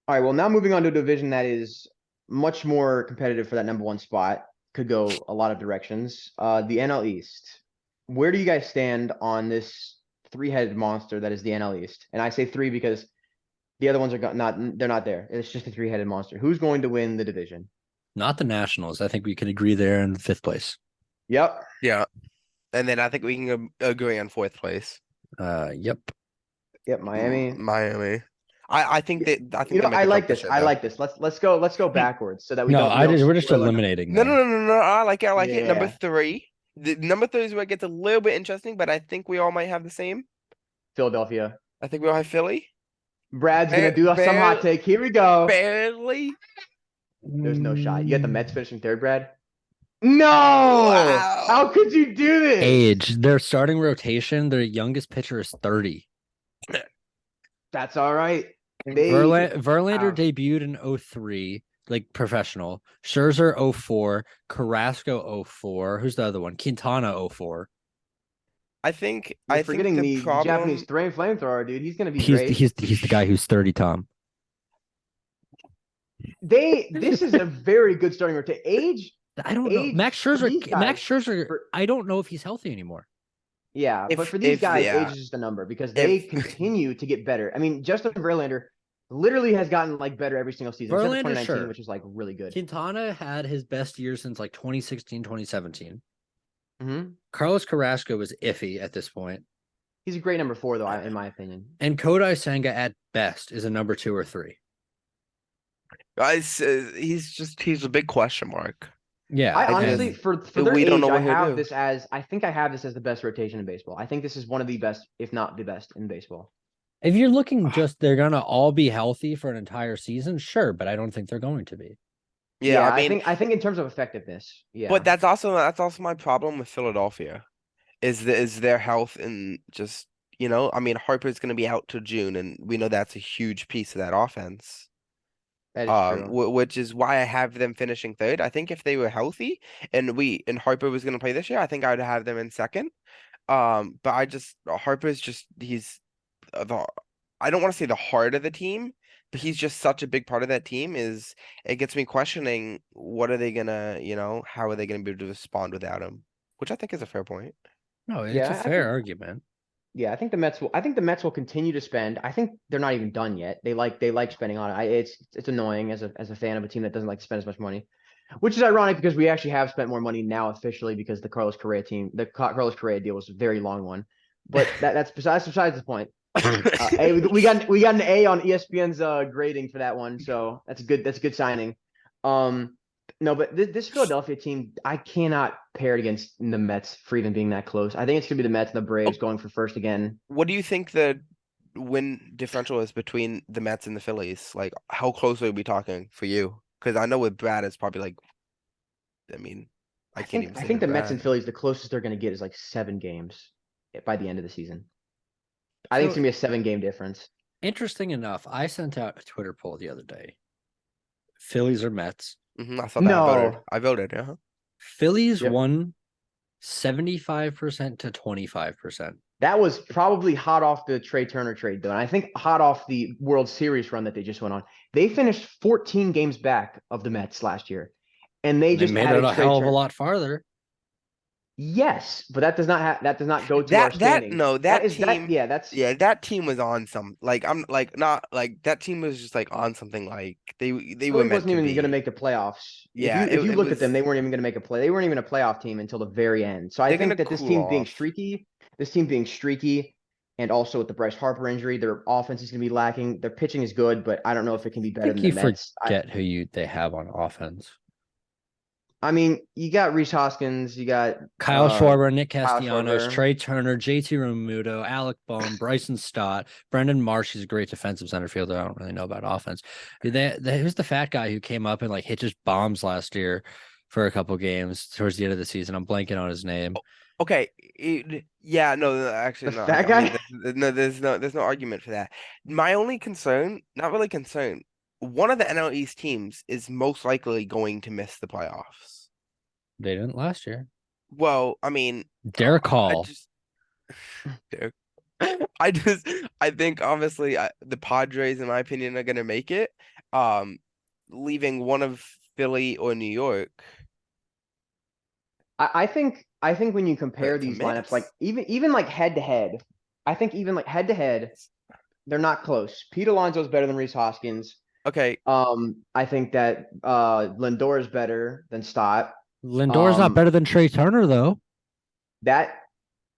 All right, well, now moving on to a division that is much more competitive for that number one spot. Could go a lot of directions. The NL East. Where do you guys stand on this three-headed monster that is the NL East? And I say three because the other ones are not. They're not there. It's just a three-headed monster. Who's going to win the division? Not the Nationals. I think we can agree there in fifth place. Yep. Yeah. And then I think we can agree on fourth place. Yep. Yep. Miami. Miami. I think they'll make I a like jump this. this year I though. like this. Let's go backwards so that we No, don't we don't we're just spoil our number. eliminating No, no, them. no, no, no. I like it. I like it. Number Yeah. three. The number three is where it gets a little bit interesting, but I think we all might have the same. Philadelphia. I think we all have Philly. Brad's gonna do some hot take. Here we go. Barely. There's no shot. You got the Mets finishing third, Brad? No! Wow. How could you do this? Age. Their starting rotation, their youngest pitcher is 30. That's all right. Verlander debuted in 03, like professional. Scherzer 04, Carrasco 04. Who's the other one? Quintana 04. I think You're I think forgetting the the problem. Japanese flamethrower, dude. He's gonna be He's great. he's the guy who's 30, Tom. This is a very good starting rotation. I don't know. Age Max for Scherzer. these guys- Max Scherzer. for- I don't know if he's healthy anymore. Yeah, but for these if guys, yeah. age is just a number because they If- continue to get better. I mean, Justin Verlander literally has gotten like better every single season. Except for Verlander, 2019, sure. which is like really good. Quintana had his best year since like 2016, 2017. hmm Carlos Carrasco was iffy at this point. He's a great number 4, though, in my opinion. And Kodai Senga at best is a number 2 or 3. Guys, he's a big question mark. Yeah. I and- honestly, for their we don't age, know I what he'll have do. this as I think I have this as the best rotation in baseball. I think this is one of the best, if not the best, in baseball. if you're looking just they're gonna all be healthy for an entire season, sure, but I don't think they're going to be. Yeah, I mean, I think in terms of effectiveness, yeah. but that's also my problem with Philadelphia, is their health and just I mean Harper's going to be out till June, and we know that's a huge piece of that offense. That is true. Which is why I have them finishing third. I think if they were healthy and Harper was going to play this year, I think I would have them in second. But Harper's just I don't want to say the heart of the team, but he's just such a big part of that team. It gets me questioning what are they gonna, how are they gonna be able to respond without him? Which I think is a fair point. No, it's Yeah, a I fair think- argument. Yeah, I think the Mets will continue to spend. I think they're not even done yet. They like spending on it. It's annoying as a fan of a team that doesn't like to spend as much money, which is ironic because we actually have spent more money now officially because the Carlos Correa deal was a very long one. But that's besides the point. Hey, we got an A on ESPN's grading for that one, so that's a good signing. No, but this Philadelphia team, I cannot pair it against the Mets for even being that close. I think it's gonna be the Mets and the Braves going for first again. What do you think the win differential is between the Mets and the Phillies? Like, how close are we talking for you? Because I know with Brad, it's probably like, I mean, I can't even say I think to the Mets Brad. and Phillies, the closest they're gonna get is like 7 games by the end of the season. I think it's gonna be a 7-game difference. Interesting enough, I sent out a Twitter poll the other day. Phillies or Mets? I saw that. No. I voted. Yeah. Phillies Yep. won 75% to 25%. That was probably hot off the Trey Turner trade, though. And I think hot off the World Series run that they just went on. They finished 14 games back of the Mets last year. And they just made added it a Trey hell of a Turner. lot farther. Yes, but that does not go to our That standings. no, that team. That's That team was on some I'm like not like that team was just like on something like they were Philly meant wasn't to even be. going to make the playoffs. Yeah, if you it look at them, was- they weren't even going to make a play. They weren't even a playoff team until the very end. So I They're think gonna that this cool team being off. streaky, and also with the Bryce Harper injury, their offense is going to be lacking. Their pitching is good, but I don't know if it can be I better think than you the Mets. forget who they have on offense. I mean, you got Rhys Hoskins, you got Kyle Schwarber, Nick Kyle Castellanos, Schwarber. Trey Turner, JT Realmuto, Alec Bohm, Bryson Stott, Brendan Marsh. He's a great defensive center fielder. I don't really know about offense. Who's the fat guy who came up and like hit just bombs last year for a couple games towards the end of the season? I'm blanking on his name. Okay, yeah, no, actually, The no. fat I mean, guy? there's no argument for that. My only concern, not really concern, one of the NL East teams is most likely going to miss the playoffs. They didn't last year. Well, I mean, Derek I Hall. just, Derek, I think obviously the Padres, in my opinion, are going to make it. um, leaving one of Philly or New York I think when you compare to these lineups, like miss. even like head to head, I think even like head to head, they're not close. Pete Alonso's better than Reese Hoskins. Okay, I think that Lindor is better than Stott. Lindor's not Um, better than Trey Turner though. that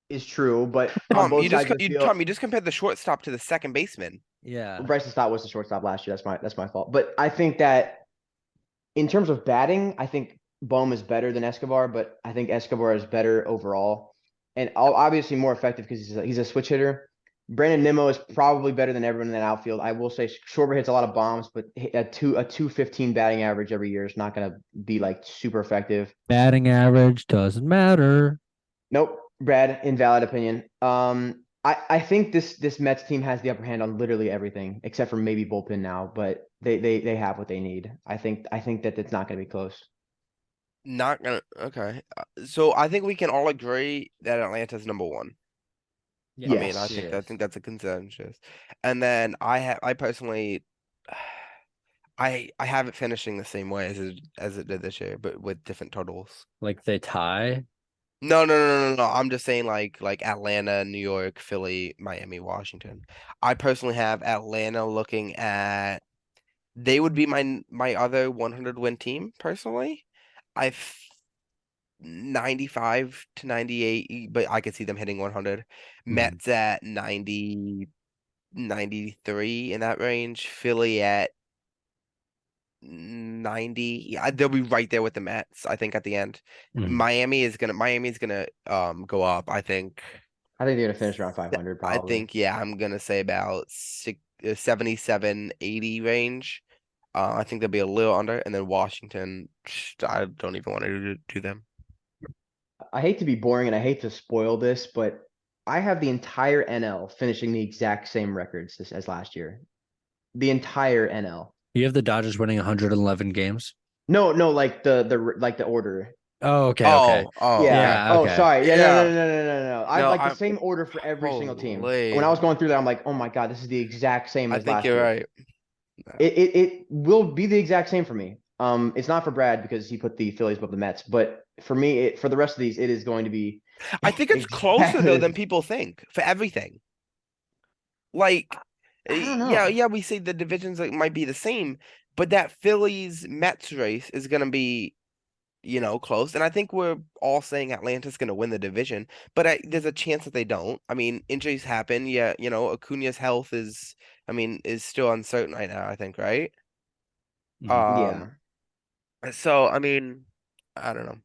is true, but on Tom, both sides of the field, You just compared the shortstop to the second baseman. Yeah. Bryson Stott was the shortstop last year. That's my fault. But I think that in terms of batting, I think Bohm is better than Escobar, but I think Escobar is better overall and obviously more effective because he's a switch hitter. Brandon Nimmo is probably better than everyone in that outfield. I will say Schwarber hits a lot of bombs, but a 215 batting average every year is not going to be like super effective. Batting average doesn't matter. Nope, Brad, invalid opinion. I think this Mets team has the upper hand on literally everything except for maybe bullpen now, but they have what they need. I think that it's not going to be close. Not gonna. Okay, so I think we can all agree that Atlanta's number one. I mean, Yes. It I is. think that's a consensus. And then I personally, I have it finishing the same way as it did this year, but with different totals. Like they tie. No. I'm just saying like Atlanta, New York, Philly, Miami, Washington. I personally have Atlanta looking at they would be my other 100 win team personally. I 95 to 98, but I could see them hitting 100. Mhm. Mets at 90, 93 in that range. Philly at 90. Yeah, they'll be right there with the Mets, I think, at the end. Mhm. Miami is gonna go up, I think. I think they're gonna finish around 500 I probably. think, yeah, I'm gonna say about 77, 80 range. I think they'll be a little under, and then Washington, I don't even want to do them. I hate to be boring and I hate to spoil this, but I have the entire NL finishing the exact same records as last year. The entire NL. You have the Dodgers winning 111 games. No, like the order. Oh, okay. Yeah. Yeah, Oh, okay. sorry. Yeah, Yeah. no. I have No, like the I'm same order for every single team. When I holy. was going through that, I'm like, oh my God, this is the exact same I as think last you're year. right. No. It will be the exact same for me. It's not for Brad because he put the Phillies above the Mets, but for me, for the rest of these, it is going to be I think it's closer though than exactly. people think for everything. Like, I don't know. yeah, we say the divisions like might be the same, but that Phillies Mets race is gonna be, close. And I think we're all saying Atlanta's gonna win the division, but there's a chance that they don't. I mean, injuries happen. Yeah, Acuna's health is still uncertain right now, I think, right? Mhm. Um, Yeah. so I mean, I don't know.